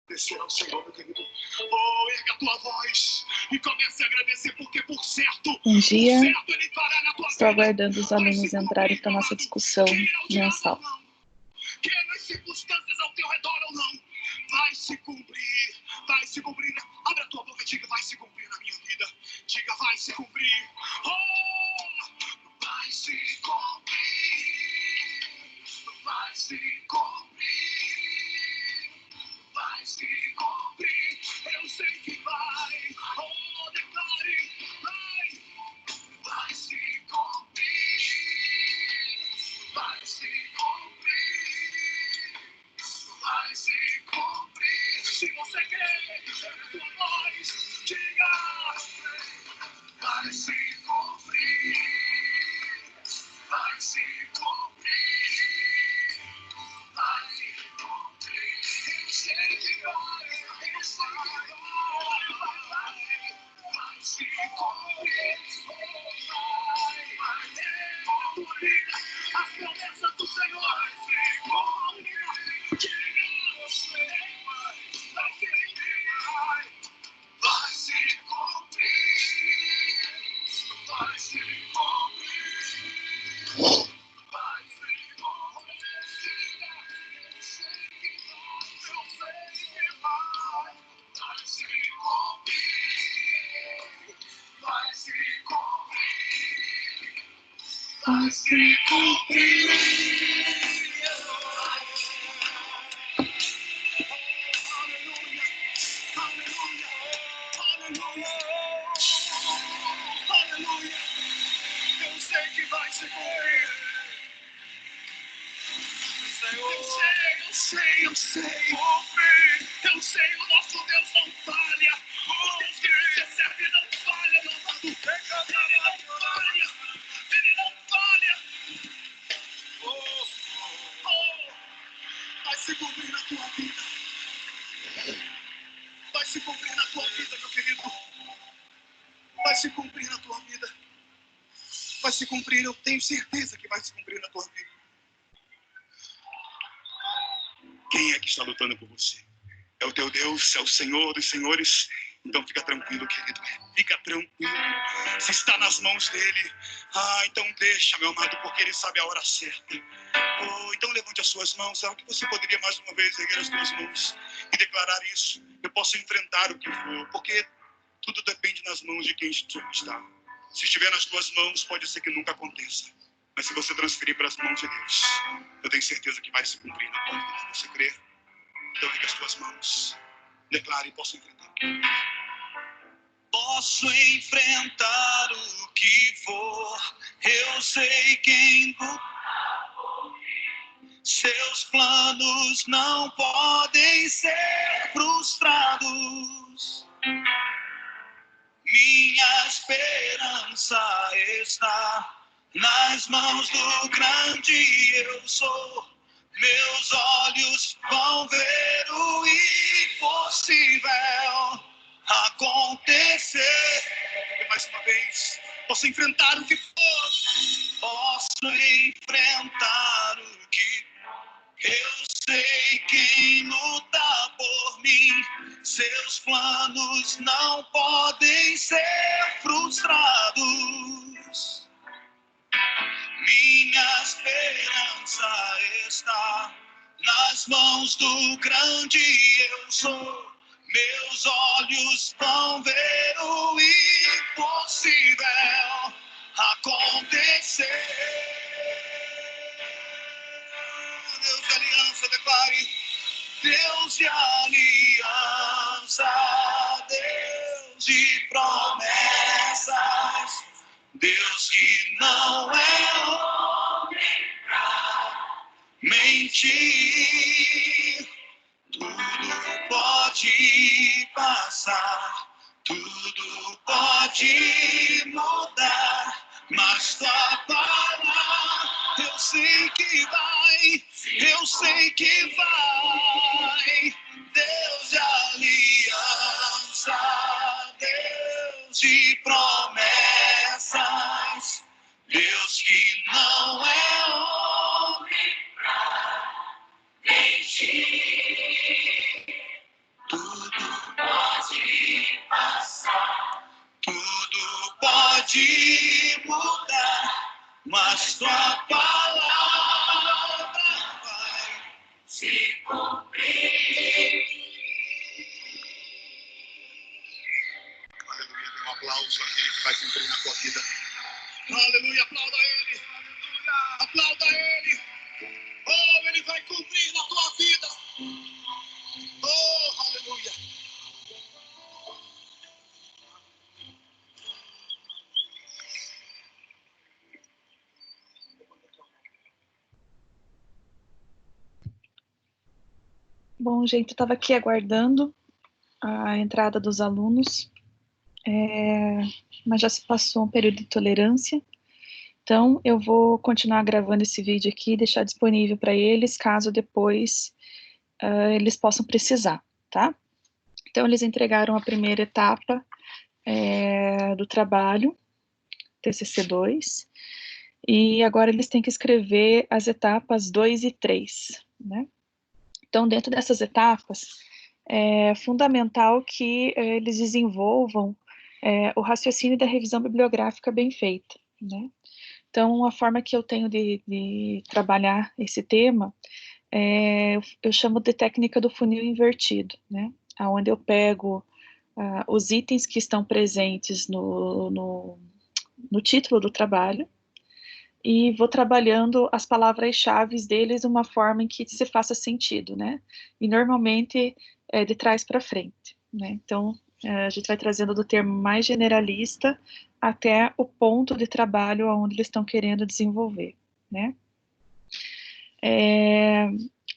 Agradecer ao Senhor, meu querido. Oh, erga a tua voz e comece a agradecer, porque por certo, Ele fará na tua vida. Estou aguardando os alunos entrarem para a nossa discussão mensal. Quer nas circunstâncias ao teu redor ou não, vai se cumprir, vai se cumprir. Abre a tua boca e diga, vai se cumprir na minha vida. Diga, vai se cumprir. Oh, vai se cumprir, vai se cumprir, vai se cumprir. Eu sei que vai. Oh, declare, vai se cumprir, vai se cumprir, vai se cumprir. Se você quer, tua voz, diga, vai se cumprir, vai se cumprir, vai se cumprir. Eu sei que vai, eu sei que vai se cumprir, vai cumprir. As promessas do Senhor vai se cumprir. Diga, vai se cumprir, vai se cumprir, vai se cumprir. Vai se cumprir. Aleluia, aleluia, aleluia, aleluia. Eu sei que vai se cumprir. Eu sei. Eu sei, o nosso Deus não falha. O Deus que você serve não falha, meu amado. Ele não falha. Ele não falha. Vai se cumprir na tua vida. Vai se cumprir na tua vida, meu querido. Vai se cumprir na tua vida. Vai se cumprir, eu tenho certeza que vai se cumprir na tua vida. Quem é que está lutando por você? É o teu Deus, é o Senhor dos senhores. Então fica tranquilo, querido. Fica tranquilo. Se está nas mãos dele, então deixa, meu amado, porque ele sabe a hora certa. Então levante as suas mãos. Sabe que você poderia mais uma vez erguer as suas mãos e declarar isso? Eu posso enfrentar o que for, porque tudo depende nas mãos de quem está. Se estiver nas tuas mãos, pode ser que nunca aconteça. Mas se você transferir para as mãos de Deus, eu tenho certeza que vai se cumprir na tua vida. Você crê? Então ergue as tuas mãos. Declare, posso enfrentar. Posso enfrentar o que for. Eu sei quem lutar por mim. Seus planos não podem ser frustrados. Minha esperança está nas mãos do grande eu sou. Meus olhos vão ver o impossível acontecer. E mais uma vez, posso enfrentar o que for. Posso enfrentar o que eu sei quem luta por mim. Seus planos não podem ser frustrados. Minha esperança está nas mãos do grande eu sou. Meus olhos vão ver o impossível acontecer. Deus de aliança, declare. Deus de aliança, Deus de promessas, Deus que não é homem pra mentir. Tudo pode passar, tudo pode mudar, mas tua palavra eu sei que vai, eu sei que vai. Deus de aliança, Deus de promessas, Deus que não é homem pra mentir. Aleluia, dê um aplauso àquele que vai cumprir na tua vida. Aleluia, aplauda ele. Aleluia, aplauda ele. Oh, ele vai cumprir na tua vida. Oh, aleluia. Bom, gente, eu estava aqui aguardando a entrada dos alunos, mas já se passou um período de tolerância, então eu vou continuar gravando esse vídeo aqui e deixar disponível para eles, caso depois eles possam precisar, tá? Então, eles entregaram a primeira etapa do trabalho, TCC2, e agora eles têm que escrever as etapas 2 e 3, né? Então, dentro dessas etapas, é fundamental que eles desenvolvam o raciocínio da revisão bibliográfica bem feita, né? Então, a forma que eu tenho de trabalhar esse tema, eu chamo de técnica do funil invertido, né? Onde eu pego os itens que estão presentes no título do trabalho, e vou trabalhando as palavras-chave deles de uma forma em que se faça sentido, né? E normalmente é de trás para frente, né? Então, a gente vai trazendo do termo mais generalista até o ponto de trabalho onde eles estão querendo desenvolver, né?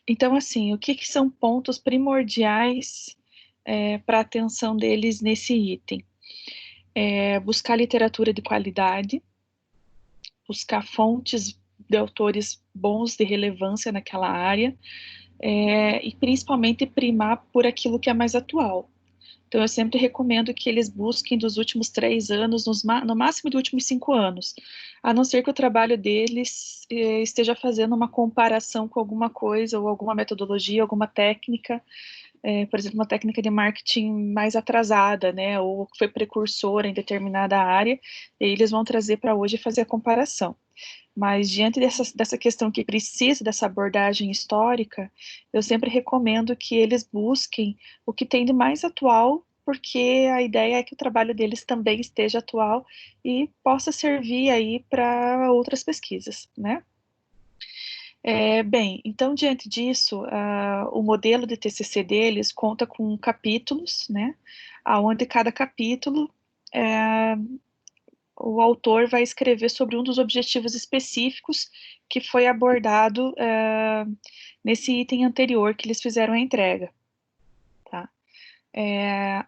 Então, assim, o que são pontos primordiais para a atenção deles nesse item? Buscar literatura de qualidade, buscar fontes de autores bons de relevância naquela área, e principalmente primar por aquilo que é mais atual. Então, eu sempre recomendo que eles busquem dos últimos 3 anos, no máximo dos últimos 5 anos, a não ser que o trabalho deles esteja fazendo uma comparação com alguma coisa, ou alguma metodologia, alguma técnica, por exemplo, uma técnica de marketing mais atrasada, né, ou que foi precursora em determinada área, e eles vão trazer para hoje e fazer a comparação. Mas, diante dessa questão que precisa dessa abordagem histórica, eu sempre recomendo que eles busquem o que tem de mais atual, porque a ideia é que o trabalho deles também esteja atual e possa servir aí para outras pesquisas, né? Bem, então, diante disso, o modelo de TCC deles conta com capítulos, né? Onde cada capítulo o autor vai escrever sobre um dos objetivos específicos que foi abordado nesse item anterior que eles fizeram a entrega, tá?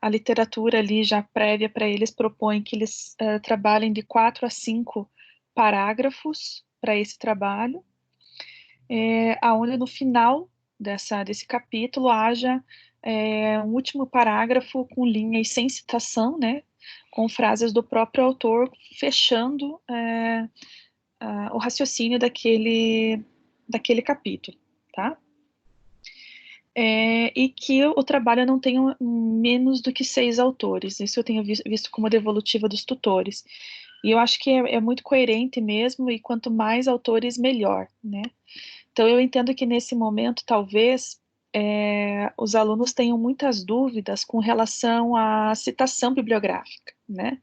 A literatura ali já prévia para eles propõe que eles trabalhem de 4 a 5 parágrafos para esse trabalho, aonde no final desse capítulo haja um último parágrafo com linhas sem citação, né, com frases do próprio autor, fechando o raciocínio daquele capítulo, tá? E que o trabalho não tenha menos do que 6 autores, isso eu tenho visto como devolutiva dos tutores, e eu acho que é muito coerente mesmo, e quanto mais autores, melhor, né? Então, eu entendo que nesse momento, talvez, os alunos tenham muitas dúvidas com relação à citação bibliográfica, né?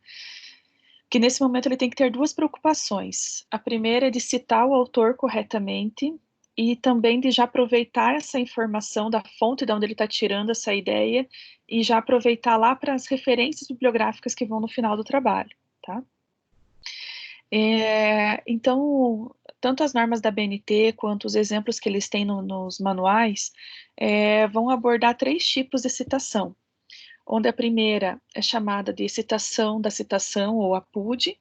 Que nesse momento ele tem que ter 2 preocupações. A primeira é de citar o autor corretamente e também de já aproveitar essa informação da fonte de onde ele está tirando essa ideia e já aproveitar lá para as referências bibliográficas que vão no final do trabalho, tá? Então, tanto as normas da BNT quanto os exemplos que eles têm nos manuais vão abordar 3 tipos de citação, onde a primeira é chamada de citação da citação, ou a PUD,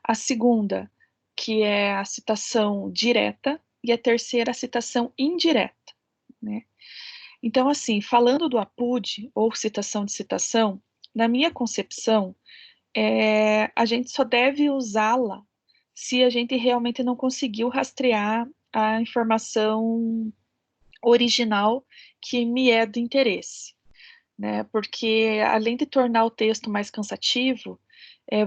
a segunda, que é a citação direta, e a terceira, a citação indireta, né? Então, assim, falando do APUD, ou citação de citação, na minha concepção, a gente só deve usá-la se a gente realmente não conseguiu rastrear a informação original que me é de interesse, né? Porque, além de tornar o texto mais cansativo,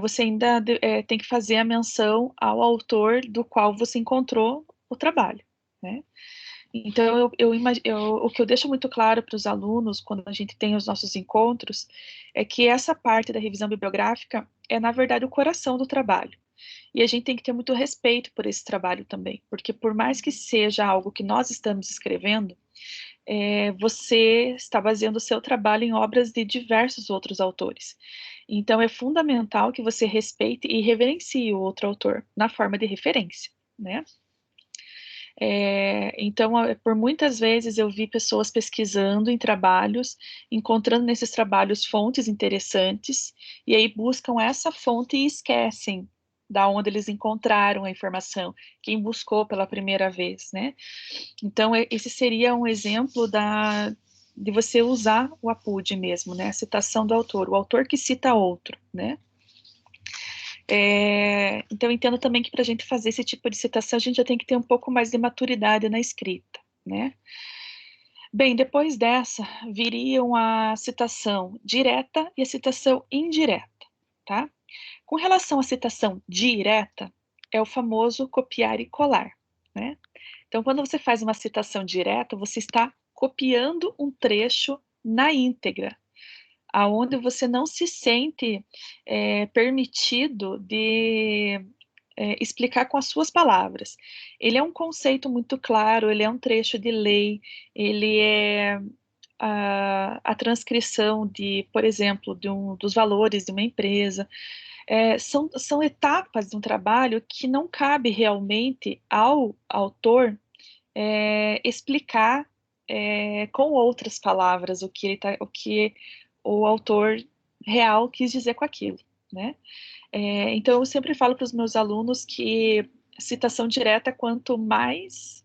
você ainda tem que fazer a menção ao autor do qual você encontrou o trabalho, né? Então, o que eu deixo muito claro para os alunos, quando a gente tem os nossos encontros, é que essa parte da revisão bibliográfica é, na verdade, o coração do trabalho. E a gente tem que ter muito respeito por esse trabalho também, porque por mais que seja algo que nós estamos escrevendo, você está baseando o seu trabalho em obras de diversos outros autores. Então, é fundamental que você respeite e reverencie o outro autor na forma de referência, né? Então, por muitas vezes eu vi pessoas pesquisando em trabalhos, encontrando nesses trabalhos fontes interessantes, e aí buscam essa fonte e esquecem da onde eles encontraram a informação, quem buscou pela primeira vez, né? Então, esse seria um exemplo de você usar o APUD mesmo, né? A citação do autor, o autor que cita outro, né? Então, eu entendo também que para a gente fazer esse tipo de citação, a gente já tem que ter um pouco mais de maturidade na escrita, né? Bem, depois dessa, viriam a citação direta e a citação indireta, tá? Com relação à citação direta, é o famoso copiar e colar, né? Então, quando você faz uma citação direta, você está copiando um trecho na íntegra, aonde você não se sente permitido de explicar com as suas palavras. Ele é um conceito muito claro, ele é um trecho de lei, ele é a transcrição de, por exemplo, dos valores de uma empresa. São etapas de um trabalho que não cabe realmente ao autor explicar com outras palavras o que o autor real quis dizer com aquilo, né? Então, eu sempre falo para os meus alunos que citação direta, quanto mais,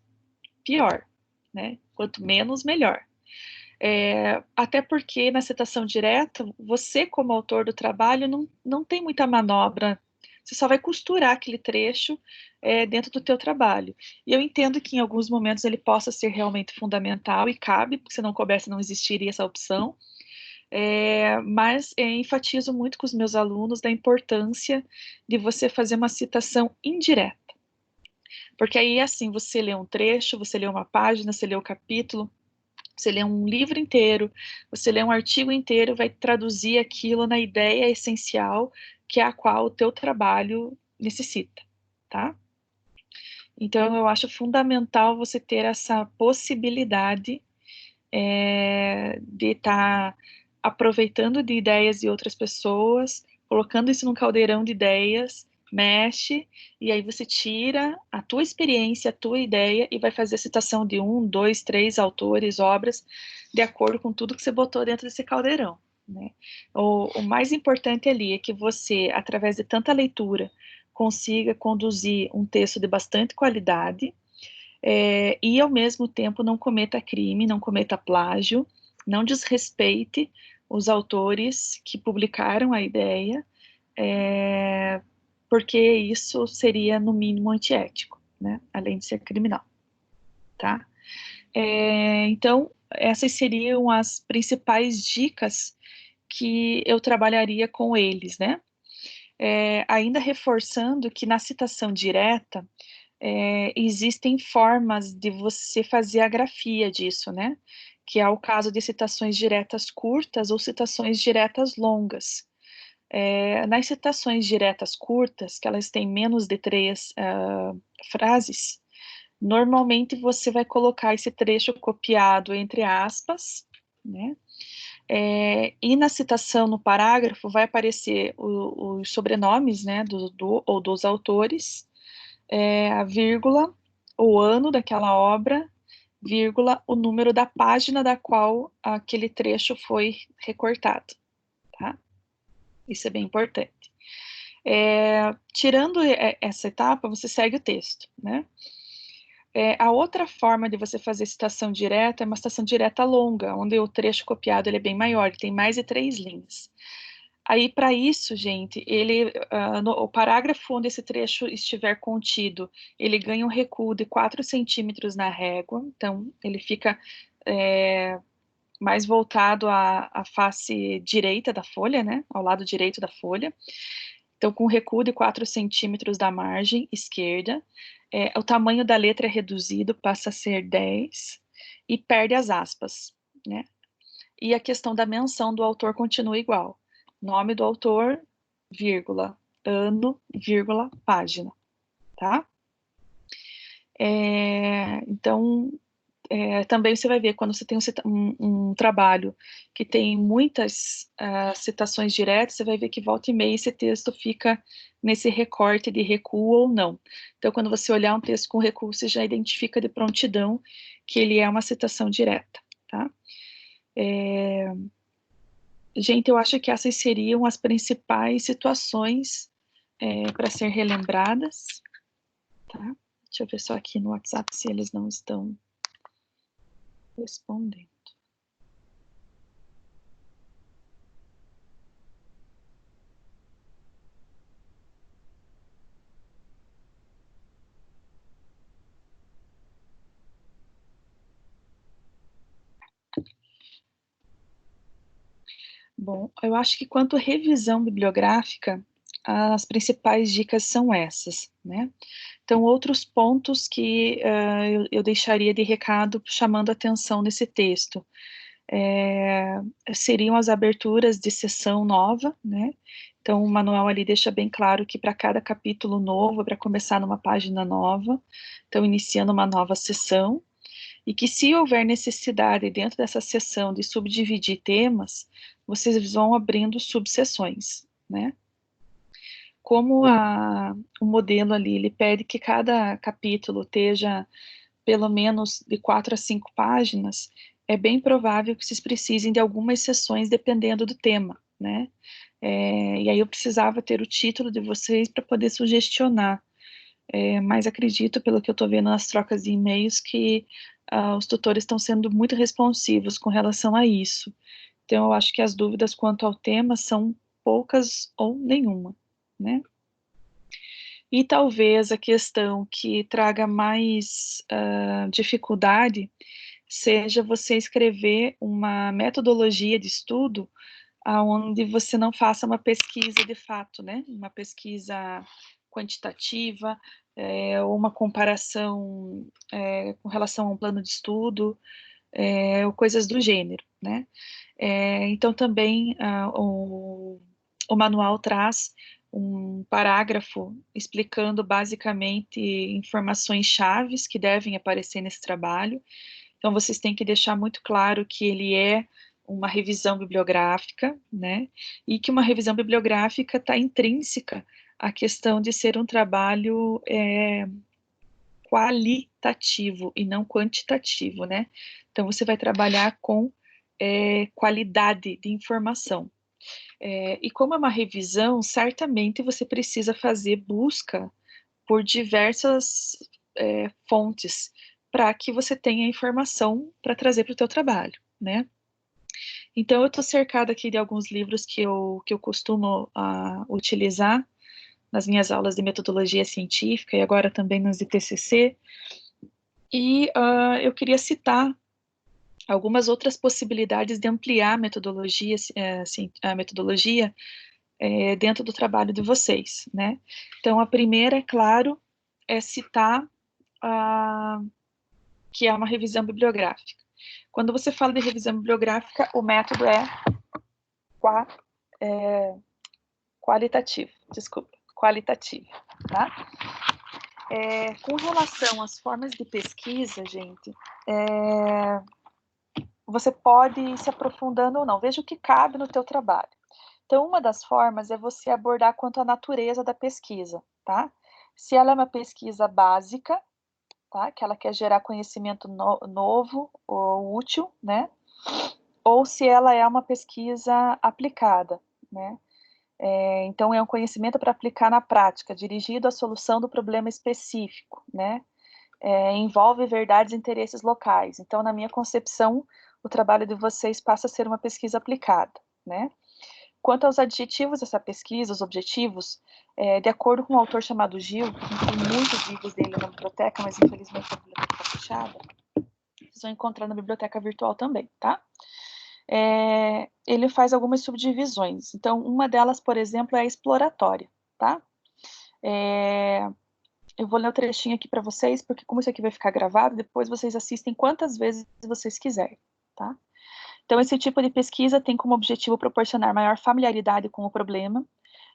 pior, né? Quanto menos, melhor. Até porque na citação direta, você, como autor do trabalho, não tem muita manobra. Você só vai costurar aquele trecho dentro do teu trabalho. E eu entendo que em alguns momentos ele possa ser realmente fundamental e cabe, porque se não coubesse não existiria essa opção. Mas enfatizo muito com os meus alunos da importância de você fazer uma citação indireta. Porque aí, assim, você lê um trecho, você lê uma página, você lê o capítulo, você lê um livro inteiro, você lê um artigo inteiro, vai traduzir aquilo na ideia essencial que é a qual o teu trabalho necessita, tá? Então, eu acho fundamental você ter essa possibilidade de estar aproveitando de ideias de outras pessoas, colocando isso num caldeirão de ideias, mexe, e aí você tira a tua experiência, a tua ideia, e vai fazer a citação de um, dois, três autores, obras, de acordo com tudo que você botou dentro desse caldeirão, né? O mais importante ali é que você, através de tanta leitura, consiga conduzir um texto de bastante qualidade, e ao mesmo tempo não cometa crime, não cometa plágio, não desrespeite os autores que publicaram a ideia, porque isso seria no mínimo antiético, né? Além de ser criminal, tá? Então, essas seriam as principais dicas que eu trabalharia com eles, né? Ainda reforçando que na citação direta, existem formas de você fazer a grafia disso, né? Que é o caso de citações diretas curtas ou citações diretas longas. Nas citações diretas curtas, que elas têm menos de 3 frases, normalmente você vai colocar esse trecho copiado entre aspas, né? E na citação, no parágrafo, vai aparecer os sobrenomes, né, ou dos autores, a vírgula, o ano daquela obra, vírgula, o número da página da qual aquele trecho foi recortado, tá? Isso é bem importante. Tirando essa etapa, você segue o texto, né? A outra forma de você fazer citação direta é uma citação direta longa, onde o trecho copiado ele é bem maior, ele tem mais de 3 linhas. Aí, para isso, gente, o parágrafo onde esse trecho estiver contido, ele ganha um recuo de 4 centímetros na régua, então ele fica mais voltado à face direita da folha, né, ao lado direito da folha. Então, com recuo de 4 centímetros da margem esquerda, o tamanho da letra é reduzido, passa a ser 10, e perde as aspas, né? E a questão da menção do autor continua igual. Nome do autor, vírgula, ano, vírgula, página, tá? Então, também você vai ver, quando você tem um trabalho que tem muitas citações diretas, você vai ver que volta e meia esse texto fica nesse recorte de recuo ou não. Então, quando você olhar um texto com recuo, você já identifica de prontidão que ele é uma citação direta, tá? Gente, eu acho que essas seriam as principais situações para ser relembradas, tá? Deixa eu ver só aqui no WhatsApp se eles não estão respondendo. Bom, eu acho que quanto à revisão bibliográfica, as principais dicas são essas, né? Então, outros pontos que eu deixaria de recado chamando atenção nesse texto seriam as aberturas de sessão nova, né? Então, o manual ali deixa bem claro que para cada capítulo novo, para começar numa página nova, então iniciando uma nova sessão, e que se houver necessidade dentro dessa sessão de subdividir temas, vocês vão abrindo subseções, né? Como o modelo ali, ele pede que cada capítulo esteja pelo menos de 4 a 5 páginas, é bem provável que vocês precisem de algumas sessões dependendo do tema, né? E aí eu precisava ter o título de vocês para poder sugestionar, mas acredito, pelo que eu estou vendo nas trocas de e-mails, que os tutores estão sendo muito responsivos com relação a isso. Então, eu acho que as dúvidas quanto ao tema são poucas ou nenhuma, né? E talvez a questão que traga mais dificuldade seja você escrever uma metodologia de estudo onde você não faça uma pesquisa de fato, né? Uma pesquisa quantitativa, ou uma comparação com relação a um plano de estudo, ou coisas do gênero, né? Então, também o manual traz um parágrafo explicando basicamente informações chaves que devem aparecer nesse trabalho. Então, vocês têm que deixar muito claro que ele é uma revisão bibliográfica, né? E que uma revisão bibliográfica está intrínseca à questão de ser um trabalho qualitativo e não quantitativo, né? Então, você vai trabalhar com qualidade de informação. E como é uma revisão, certamente você precisa fazer busca por diversas fontes para que você tenha informação para trazer para o teu trabalho, né? Então, eu estou cercada aqui de alguns livros que eu costumo utilizar nas minhas aulas de metodologia científica e agora também nas de TCC, e eu queria citar algumas outras possibilidades de ampliar a metodologia dentro do trabalho de vocês, né? Então, a primeira, é claro, é citar que é uma revisão bibliográfica. Quando você fala de revisão bibliográfica, o método é qualitativo, tá? Com relação às formas de pesquisa, gente, você pode ir se aprofundando ou não. Veja o que cabe no teu trabalho. Então, uma das formas é você abordar quanto à natureza da pesquisa, tá? Se ela é uma pesquisa básica, tá? Que ela quer gerar conhecimento novo ou útil, né? Ou se ela é uma pesquisa aplicada, né? Então, é um conhecimento para aplicar na prática, dirigido à solução do problema específico, né? Envolve verdades e interesses locais. Então, na minha concepção, o trabalho de vocês passa a ser uma pesquisa aplicada, né? Quanto aos adjetivos dessa pesquisa, os objetivos, de acordo com um autor chamado Gil, tem muitos livros dele na biblioteca, mas infelizmente a biblioteca está fechada, vocês vão encontrar na biblioteca virtual também, tá? Ele faz algumas subdivisões. Então, uma delas, por exemplo, é a exploratória, tá? Eu vou ler o trechinho aqui para vocês, porque como isso aqui vai ficar gravado, depois vocês assistem quantas vezes vocês quiserem, tá? Então, esse tipo de pesquisa tem como objetivo proporcionar maior familiaridade com o problema,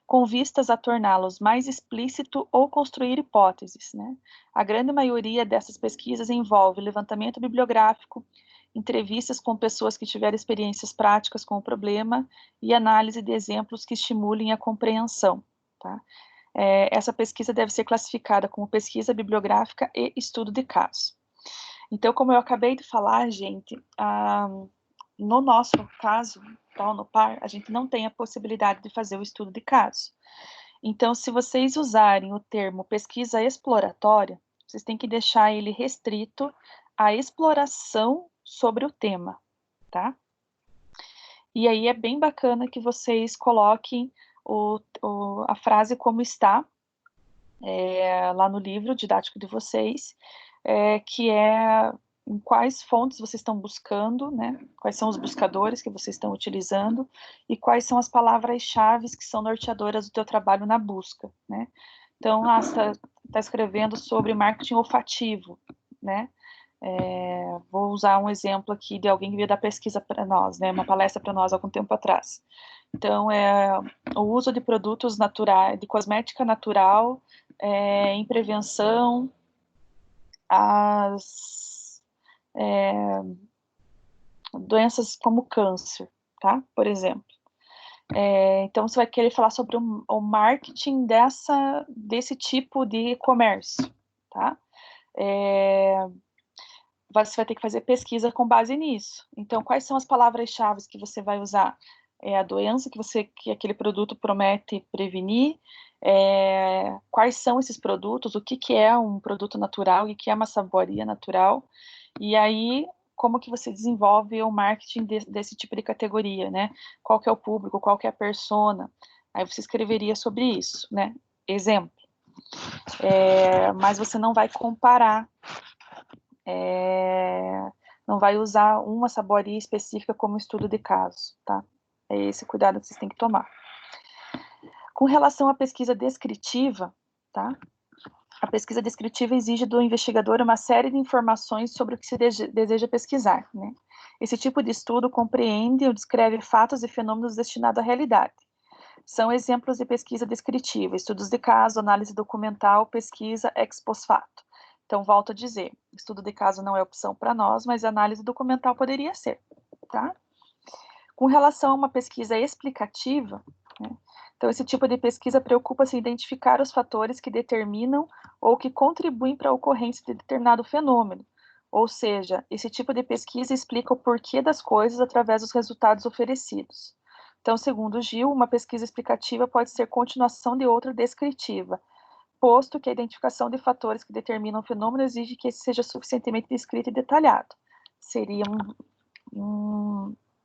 com vistas a torná-los mais explícito ou construir hipóteses, né? A grande maioria dessas pesquisas envolve levantamento bibliográfico, entrevistas com pessoas que tiveram experiências práticas com o problema e análise de exemplos que estimulem a compreensão, tá? Essa pesquisa deve ser classificada como pesquisa bibliográfica e estudo de caso. Então, como eu acabei de falar, gente, no nosso caso, da Unopar, a gente não tem a possibilidade de fazer o estudo de caso. Então, se vocês usarem o termo pesquisa exploratória, vocês têm que deixar ele restrito à exploração sobre o tema, tá? E aí é bem bacana que vocês coloquem a frase como está lá no livro didático de vocês, que é em quais fontes vocês estão buscando, né? Quais são os buscadores que vocês estão utilizando e quais são as palavras-chave que são norteadoras do teu trabalho na busca, né? Então, você está escrevendo sobre marketing olfativo, né? Vou usar um exemplo aqui de alguém que veio dar pesquisa para nós, né? Uma palestra para nós há algum tempo atrás. Então, o uso de produtos naturais, de cosmética natural, em prevenção às doenças como câncer, tá? Por exemplo. Então, você vai querer falar sobre o marketing desse tipo de comércio, tá? Você vai ter que fazer pesquisa com base nisso. Então, quais são as palavras-chave que você vai usar? A doença que aquele produto promete prevenir, quais são esses produtos, o que é um produto natural, o que é uma saboaria natural, e aí como que você desenvolve o marketing desse tipo de categoria, né? Qual que é o público, qual que é a persona, aí você escreveria sobre isso, né? Exemplo. Mas você não vai comparar, não vai usar uma saboaria específica como estudo de caso, tá? É esse cuidado que vocês têm que tomar. Com relação à pesquisa descritiva, tá? A pesquisa descritiva exige do investigador uma série de informações sobre o que se deseja pesquisar, né? Esse tipo de estudo compreende ou descreve fatos e fenômenos destinados à realidade. São exemplos de pesquisa descritiva, estudos de caso, análise documental, pesquisa ex post facto. Então, volto a dizer, estudo de caso não é opção para nós, mas análise documental poderia ser, tá? Com relação a uma pesquisa explicativa, né? Então, esse tipo de pesquisa preocupa-se em identificar os fatores que determinam ou que contribuem para a ocorrência de determinado fenômeno. Ou seja, esse tipo de pesquisa explica o porquê das coisas através dos resultados oferecidos. Então, segundo Gil, uma pesquisa explicativa pode ser continuação de outra descritiva, posto que a identificação de fatores que determinam o fenômeno exige que esse seja suficientemente descrito e detalhado. Seria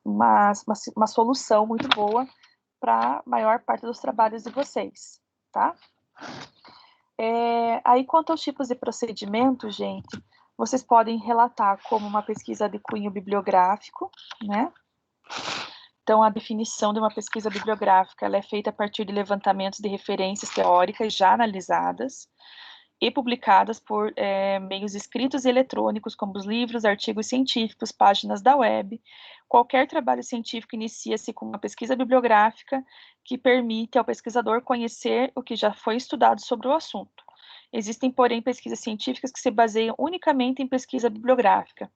uma solução muito boa para a maior parte dos trabalhos de vocês, tá? Aí, quanto aos tipos de procedimento, gente, vocês podem relatar como uma pesquisa de cunho bibliográfico, né? Então, a definição de uma pesquisa bibliográfica, ela é feita a partir de levantamentos de referências teóricas já analisadas e publicadas por meios escritos e eletrônicos, como os livros, artigos científicos, páginas da web. Qualquer trabalho científico inicia-se com uma pesquisa bibliográfica que permite ao pesquisador conhecer o que já foi estudado sobre o assunto. Existem, porém, pesquisas científicas que se baseiam unicamente em pesquisa bibliográfica,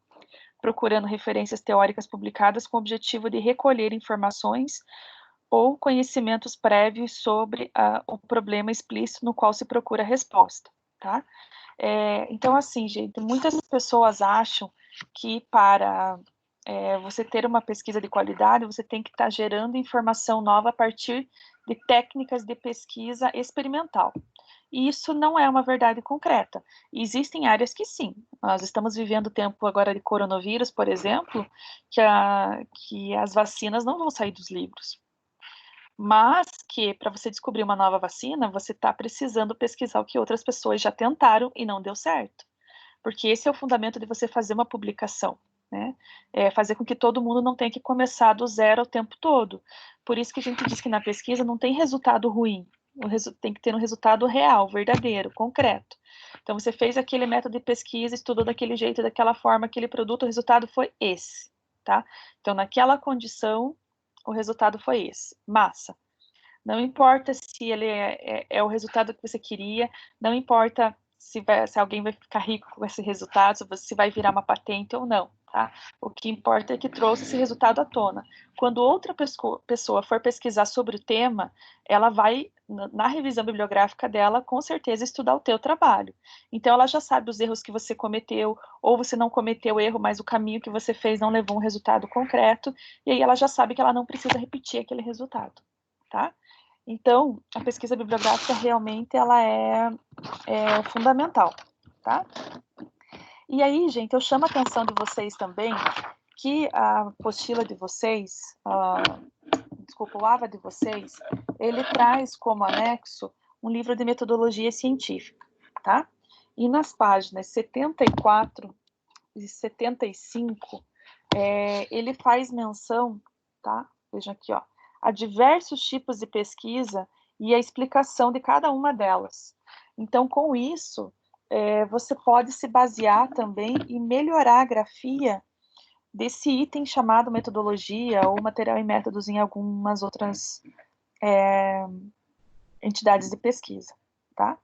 procurando referências teóricas publicadas com o objetivo de recolher informações ou conhecimentos prévios sobre o problema explícito no qual se procura a resposta, tá? Então, assim, gente, muitas pessoas acham que para você ter uma pesquisa de qualidade, você tem que estar gerando informação nova a partir de técnicas de pesquisa experimental. E isso não é uma verdade concreta. E existem áreas que sim. Nós estamos vivendo o tempo agora de coronavírus, por exemplo, que as vacinas não vão sair dos livros. Mas que para você descobrir uma nova vacina, você está precisando pesquisar o que outras pessoas já tentaram e não deu certo. Porque esse é o fundamento de você fazer uma publicação, né? Fazer com que todo mundo não tenha que começar do zero o tempo todo. Por isso que a gente diz que na pesquisa não tem resultado ruim, tem que ter um resultado real, verdadeiro, concreto. Então, você fez aquele método de pesquisa, estudou daquele jeito, daquela forma, aquele produto, o resultado foi esse, tá? Então, naquela condição, o resultado foi esse. Massa. Não importa se ele é o resultado que você queria, não importa se alguém vai ficar rico com esse resultado, se vai virar uma patente ou não, tá? O que importa é que trouxe esse resultado à tona. Quando outra pessoa for pesquisar sobre o tema, ela vai, na revisão bibliográfica dela, com certeza estudar o teu trabalho. Então, ela já sabe os erros que você cometeu, ou você não cometeu erro, mas o caminho que você fez não levou um resultado concreto, e aí ela já sabe que ela não precisa repetir aquele resultado, tá? Então, a pesquisa bibliográfica realmente ela é fundamental, tá? E aí, gente, eu chamo a atenção de vocês também que a apostila de vocês, desculpa, o AVA de vocês, ele traz como anexo um livro de metodologia científica, tá? E nas páginas 74 e 75, ele faz menção, tá? Vejam aqui, ó, a diversos tipos de pesquisa e a explicação de cada uma delas. Então, com isso, você pode se basear também e melhorar a grafia desse item chamado metodologia ou material e métodos em algumas outras entidades de pesquisa, tá?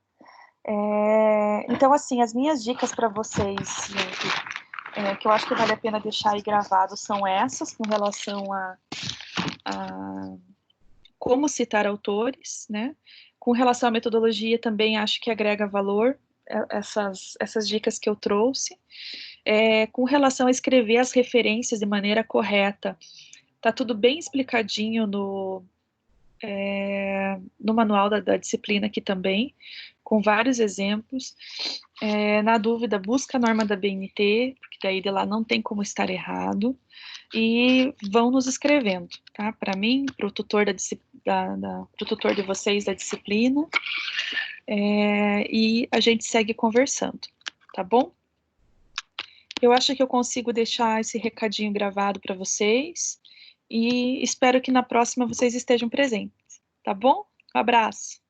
Então, assim, as minhas dicas para vocês, gente, que eu acho que vale a pena deixar aí gravado, são essas, com relação a como citar autores, né? Com relação à metodologia, também acho que agrega valor essas dicas que eu trouxe. Com relação a escrever as referências de maneira correta, tá tudo bem explicadinho no manual da disciplina aqui também, com vários exemplos. Na dúvida, busca a norma da BNT, porque daí de lá não tem como estar errado, e vão nos escrevendo, tá? Para mim, para o tutor pro tutor de vocês da disciplina, e a gente segue conversando, tá bom? Eu acho que eu consigo deixar esse recadinho gravado para vocês, e espero que na próxima vocês estejam presentes, tá bom? Um abraço!